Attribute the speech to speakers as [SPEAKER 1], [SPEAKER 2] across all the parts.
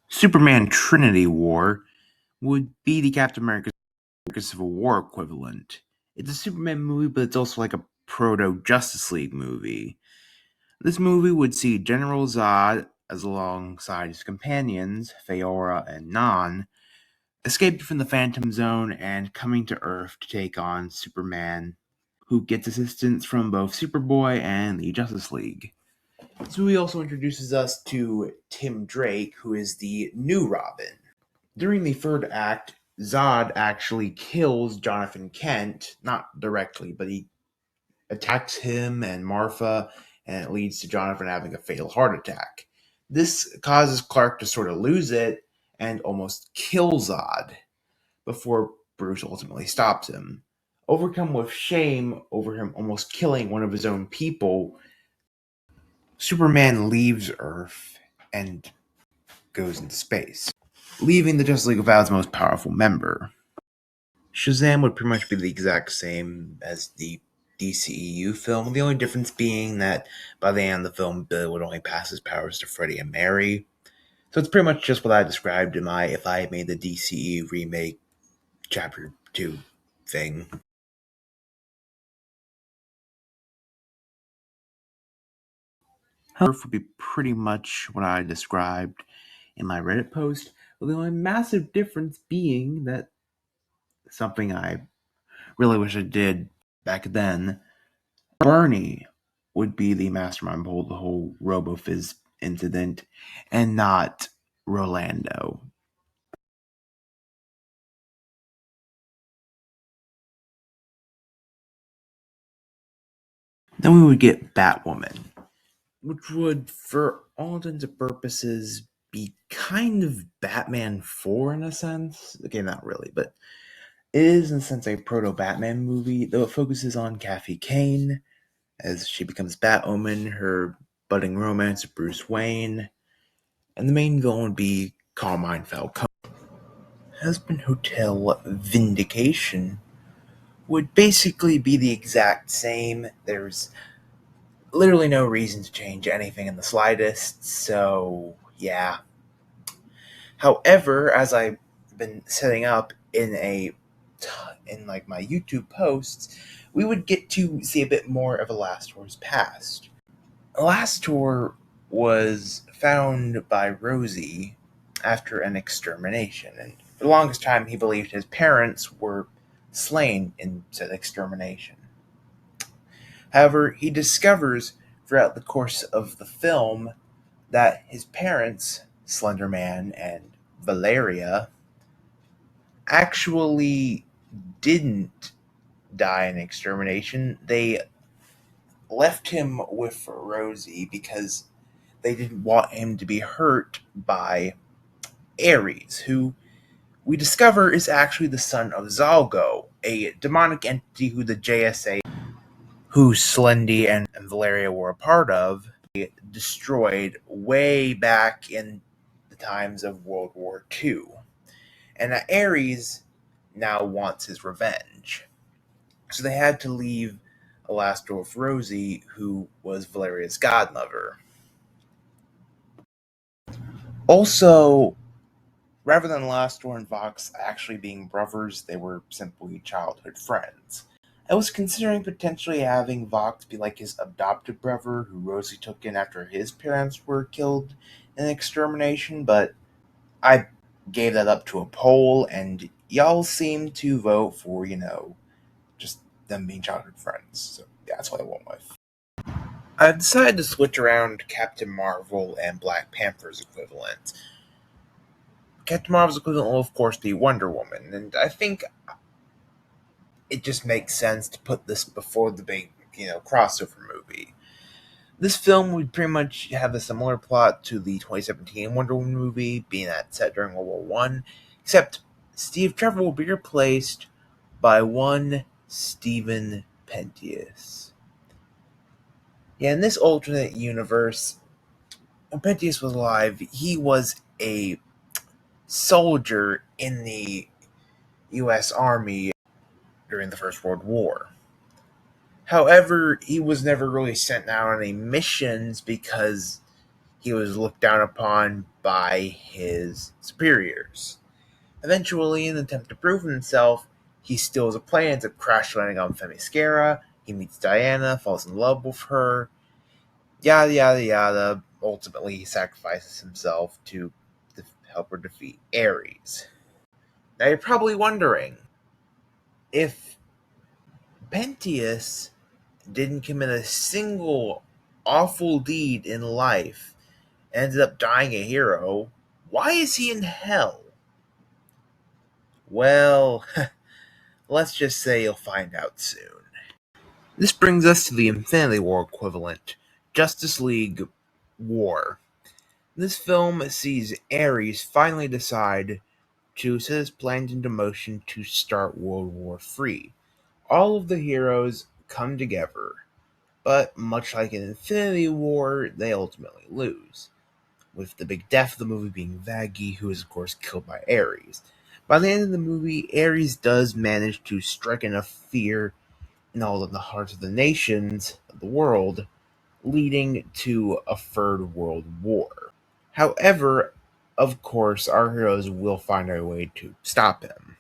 [SPEAKER 1] Superman Trinity War would be the Captain America Civil War equivalent. It's a Superman movie, but it's also like a proto Justice League movie. This movie would see General Zod, as alongside his companions, Feora and Non, escaped from the Phantom Zone and coming to Earth to take on Superman, who gets assistance from both Superboy and the Justice League. This movie also introduces us to Tim Drake, who is the new Robin. During the third act, Zod actually kills Jonathan Kent, not directly, but he attacks him and Martha, and it leads to Jonathan having a fatal heart attack. This causes Clark to sort of lose it and almost kill Zod before Bruce ultimately stops him. Overcome with shame over him almost killing one of his own people, Superman leaves Earth and goes into space, leaving the Justice League without its most powerful member. Shazam would pretty much be the exact same as the DCEU film, the only difference being that by the end of the film, Billy would only pass his powers to Freddie and Mary. So it's pretty much just what I described in my if I had made the DCEU remake Chapter 2 thing. Earth would be pretty much what I described in my Reddit post, with the only massive difference being that something I really wish I did back then, Bernie would be the mastermind behind the whole RoboFizz incident and not Rolando. Then we would get Batwoman, which would, for all intents and purposes, be kind of Batman 4 in a sense. Okay, not really, but it is in a sense a proto-Batman movie, though it focuses on Kathy Kane as she becomes Batwoman, her budding romance with Bruce Wayne, and the main villain would be Carmine Falcone. Husband Hotel Vindication would basically be the exact same. There's literally no reason to change anything in the slightest, so yeah. However, as I've been setting up in like my YouTube posts, we would get to see a bit more of Elastor's past. Elastor was found by Rosie after an extermination, and for the longest time he believed his parents were slain in said extermination. However, he discovers throughout the course of the film that his parents, Slender Man and Valeria, actually didn't die in extermination. They left him with Rosie because they didn't want him to be hurt by Ares, who we discover is actually the son of Zalgo, a demonic entity who the JSA, who Slendy and Valeria were a part of, destroyed way back in the times of World War II. And Ares now wants his revenge. So they had to leave Alastor with Rosie, who was Valeria's godmother. Also, rather than Alastor and Vox actually being brothers, they were simply childhood friends. I was considering potentially having Vox be like his adopted brother, who Rosie took in after his parents were killed in extermination, but I gave that up to a poll, and y'all seem to vote for, just them being childhood friends. So yeah, that's what I went with. I've decided to switch around Captain Marvel and Black Panther's equivalent. Captain Marvel's equivalent will, of course, be Wonder Woman, and I think it just makes sense to put this before the big, crossover movie. This film would pretty much have a similar plot to the 2017 Wonder Woman movie, being that set during World War One, except Steve Trevor will be replaced by one Stephen Pentious. Yeah, in this alternate universe, when Pentious was alive, he was a soldier in the U.S. Army during the First World War. However, he was never really sent out on any missions because he was looked down upon by his superiors. Eventually, in an attempt to prove himself, he steals a plane, ends up crash landing on Themyscira. He meets Diana, falls in love with her, yada yada yada. Ultimately, he sacrifices himself to help her defeat Ares. Now, you're probably wondering if Pentious didn't commit a single awful deed in life and ended up dying a hero, why is he in hell? Well, let's just say you'll find out soon. This brings us to the Infinity War equivalent, Justice League War. This film sees Ares finally decide to set his plans into motion to start World War III. All of the heroes come together, but much like in Infinity War, they ultimately lose, with the big death of the movie being Vaggie, who is of course killed by Ares. By the end of the movie, Ares does manage to strike enough fear in all of the hearts of the nations of the world, leading to a third world war. However, of course, our heroes will find a way to stop him.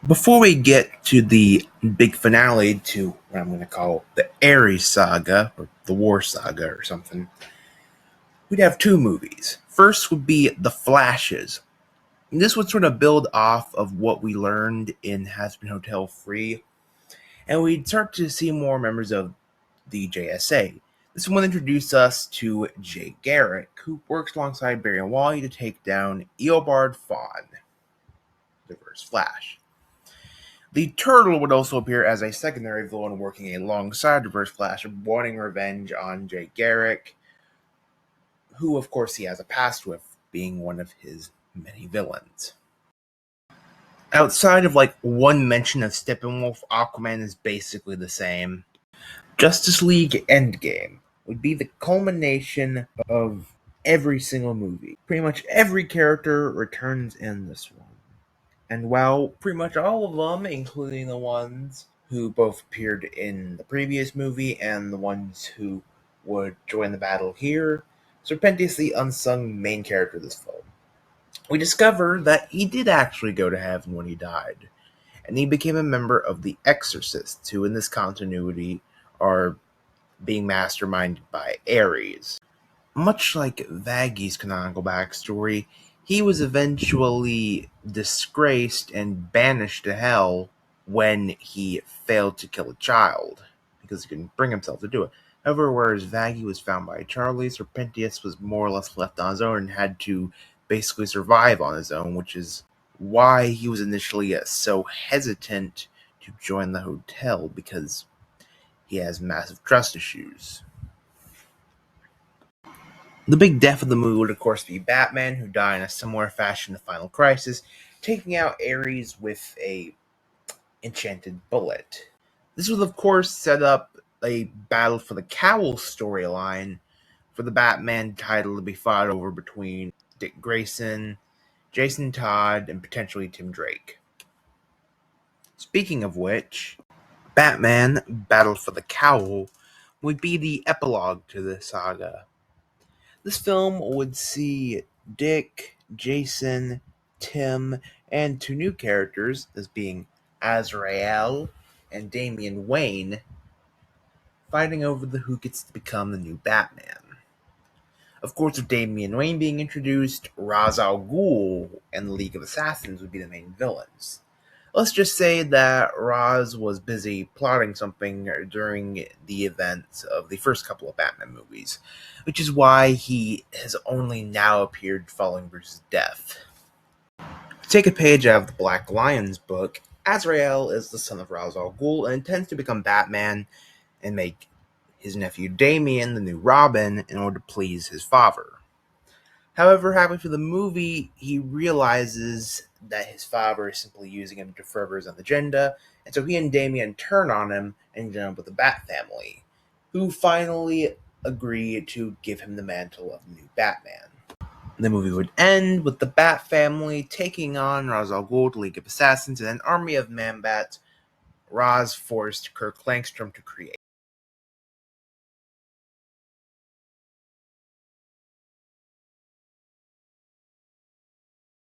[SPEAKER 1] Before we get to the big finale to what I'm going to call the Ares saga, or the War saga, or something, we'd have two movies. First would be The Flashes. And this would sort of build off of what we learned in Hazbin Hotel 3, and we'd start to see more members of the JSA. This one introduced us to Jay Garrick, who works alongside Barry and Wally to take down Eobard Thawne, the Reverse Flash. The Turtle would also appear as a secondary villain working alongside Reverse Flash, wanting revenge on Jay Garrick, who of course he has a past with, being one of his many villains. Outside of one mention of Steppenwolf, Aquaman is basically the same. Justice League Endgame would be the culmination of every single movie. Pretty much every character returns in this one. And while pretty much all of them, including the ones who both appeared in the previous movie and the ones who would join the battle here, Serpentius, the unsung main character of this film, we discover that he did actually go to heaven when he died, and he became a member of the Exorcists, who in this continuity are being masterminded by Ares. Much like Vaggie's canonical backstory, he was eventually disgraced and banished to hell when he failed to kill a child, because he couldn't bring himself to do it. However, whereas Vaggie was found by Charlie, Serpentius was more or less left on his own and had to basically survive on his own, which is why he was initially so hesitant to join the hotel, because he has massive trust issues. The big death of the movie would, of course, be Batman, who died in a similar fashion to Final Crisis, taking out Ares with a enchanted bullet. This would, of course, set up a battle for the Cowl storyline for the Batman title to be fought over between Dick Grayson, Jason Todd, and potentially Tim Drake. Speaking of which, Batman Battle for the Cowl would be the epilogue to the saga. This film would see Dick, Jason, Tim, and two new characters, as being Azrael and Damian Wayne, fighting over who gets to become the new Batman. Of course, with Damian Wayne being introduced, Ra's al Ghul and the League of Assassins would be the main villains. Let's just say that Ra's was busy plotting something during the events of the first couple of Batman movies, which is why he has only now appeared following Bruce's death. To take a page out of the Black Lion's book, Azrael is the son of Ra's al Ghul and intends to become Batman and make his nephew Damian the new Robin in order to please his father. However, halfway through the movie, he realizes that his father is simply using him to further his own agenda, and so he and Damian turn on him and end up with the Bat family, who finally agree to give him the mantle of the new Batman. The movie would end with the Bat family taking on Ra's al Ghul, the League of Assassins, and an army of Man-Bats Ra's forced Kirk Langstrom to create.